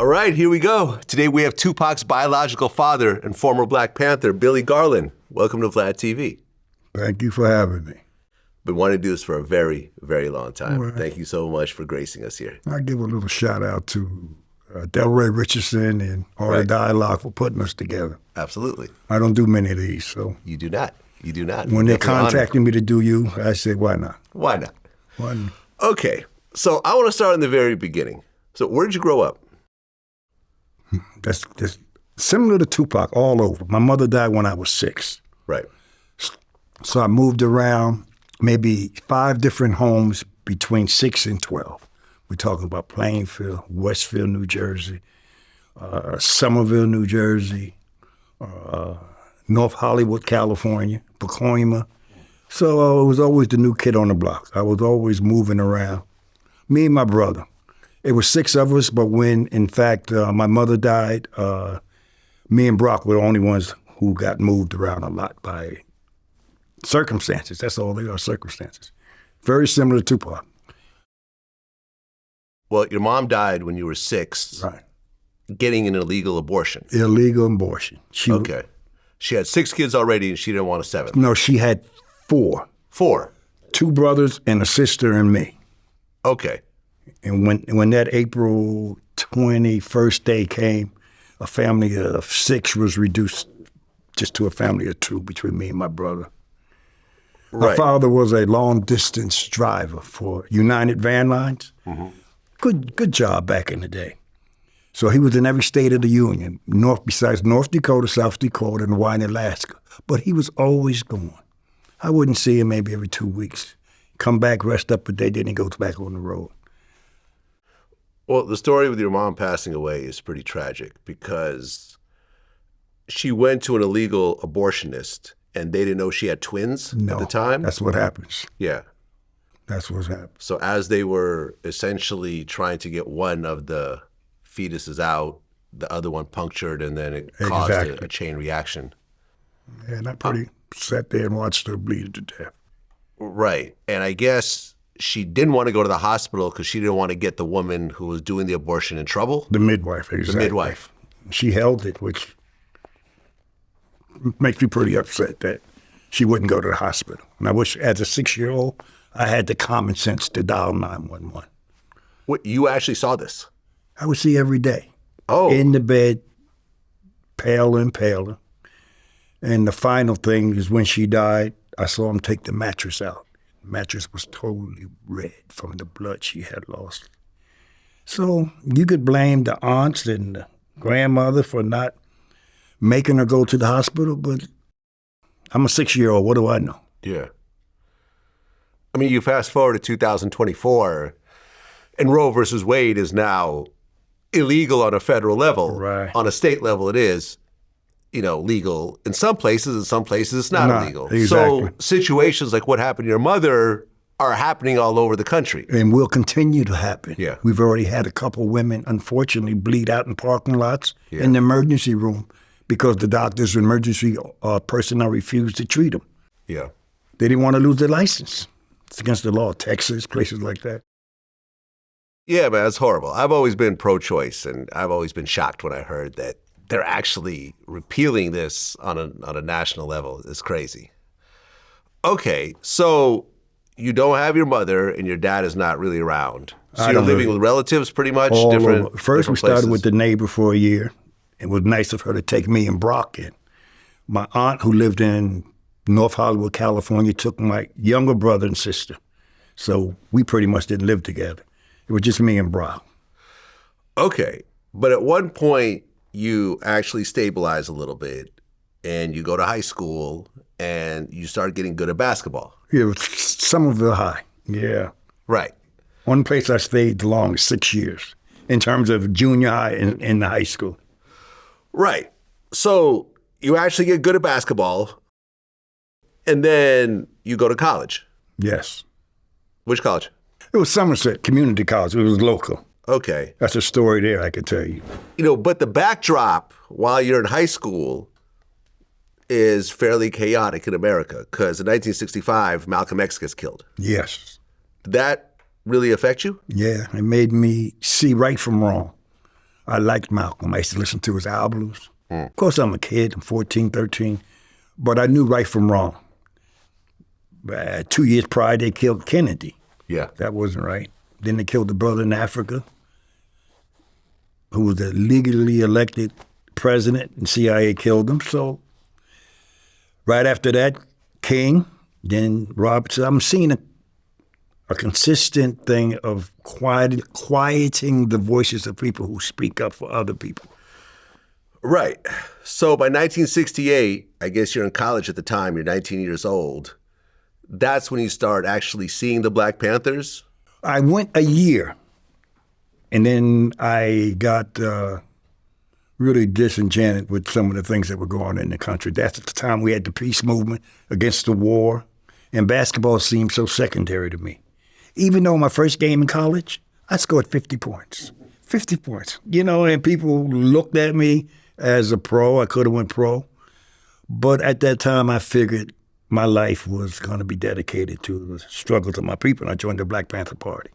All right, here we go. Today we have Tupac's biological father and former Black Panther, Billy Garland. Welcome to Vlad TV. Thank you for having me. Been wanting to do this for a very, very long time. Right. Thank you so much for gracing us here. I give a little shout out to Delray Richardson and Art of Dialogue for putting us together. Absolutely. I don't do many of these, so. You do not. You do not. When they're contacting me to do you, I say, why not? Why not? Why not? Okay, so I want to start in the very beginning. So where did you grow up? That's similar to Tupac all over. My mother died when I was 6. Right. So I moved around maybe 5 different homes between 6 and 12. We're talking about Plainfield, Westfield, New Jersey, Somerville, New Jersey, North Hollywood, California, Pacoima. So I was always the new kid on the block. I was always moving around. Me and my brother. It was 6 of us, but when, in fact, my mother died, me and Brock were the only ones who got moved around a lot by circumstances. That's all they are, circumstances. Very similar to Tupac. Well, your mom died when you were 6. Right. Getting an illegal abortion. Illegal abortion. Okay. She had 6 kids already and she didn't want a 7th. No, she had 4. 4? 2 brothers and a sister and me. Okay. And when that April 21st day came, a family of 6 was reduced just to a family of 2 between me and my brother. Right. My father was a long-distance driver for United Van Lines. Mm-hmm. Good job back in the day. So he was in every state of the union, besides North Dakota, South Dakota, and Hawaii, and Alaska. But he was always gone. I wouldn't see him maybe every 2 weeks. Come back, rest up a day, then he goes back on the road. Well, the story with your mom passing away is pretty tragic because she went to an illegal abortionist and they didn't know she had twins at the time? That's what happens. Yeah. That's what happened. So as they were essentially trying to get one of the fetuses out, the other one punctured and then it caused a chain reaction. Yeah, and I sat there and watched her bleed to death. Right. And I guess she didn't want to go to the hospital because she didn't want to get the woman who was doing the abortion in trouble? The midwife, exactly. The midwife. She held it, which makes me pretty upset that she wouldn't go to the hospital. And I wish, as a 6-year-old, I had the common sense to dial 911. What, you actually saw this? I would see every day. Oh. In the bed, paler and paler. And the final thing is when she died, I saw him take the mattress out. The mattress was totally red from the blood she had lost. So you could blame the aunts and the grandmother for not making her go to the hospital, but I'm a 6-year-old. What do I know? Yeah. I mean, you fast forward to 2024, and Roe versus Wade is now illegal on a federal level. Right. On a state level, it is, legal in some places. In some places, it's not illegal. Exactly. So situations like what happened to your mother are happening all over the country. And will continue to happen. Yeah. We've already had a couple women, unfortunately, bleed out in parking lots in the emergency room because the doctors and emergency personnel refused to treat them. Yeah. They didn't want to lose their license. It's against the law. Texas, places like that. Yeah, man, it's horrible. I've always been pro-choice, and I've always been shocked when I heard that they're actually repealing this on a national level. It's crazy. Okay, so you don't have your mother, and your dad is not really around. So you're living with relatives pretty much? First, we started with the neighbor for a year. It was nice of her to take me and Brock in. My aunt, who lived in North Hollywood, California, took my younger brother and sister. So we pretty much didn't live together. It was just me and Brock. Okay. But at one point, you actually stabilize a little bit, and you go to high school, and you start getting good at basketball. Yeah, it was Somerville High. Yeah. Right. One place I stayed the longest, 6 years, in terms of junior high and in the high school. Right. So you actually get good at basketball, and then you go to college. Yes. Which college? It was Somerset Community College. It was local. Okay. That's a story there, I can tell you. But the backdrop while you're in high school is fairly chaotic in America because in 1965, Malcolm X gets killed. Yes. Did that really affect you? Yeah, it made me see right from wrong. I liked Malcolm. I used to listen to his albums. Of course, I'm a kid. I'm 14, 13. But I knew right from wrong. 2 years prior, they killed Kennedy. Yeah. That wasn't right. Then they killed the brother in Africa, who was the legally elected president, and CIA killed him. So right after that, King, then Robertson. I'm seeing a consistent thing of quieting the voices of people who speak up for other people. Right. So by 1968, I guess you're in college at the time, you're 19 years old. That's when you start actually seeing the Black Panthers? I went a year, and then I got really disenchanted with some of the things that were going on in the country. That's at the time we had the peace movement against the war, and basketball seemed so secondary to me. Even though my first game in college, I scored 50 points. 50 points. You know, and people looked at me as a pro. I could have went pro. But at that time, I figured my life was going to be dedicated to the struggles of my people, and I joined the Black Panther Party.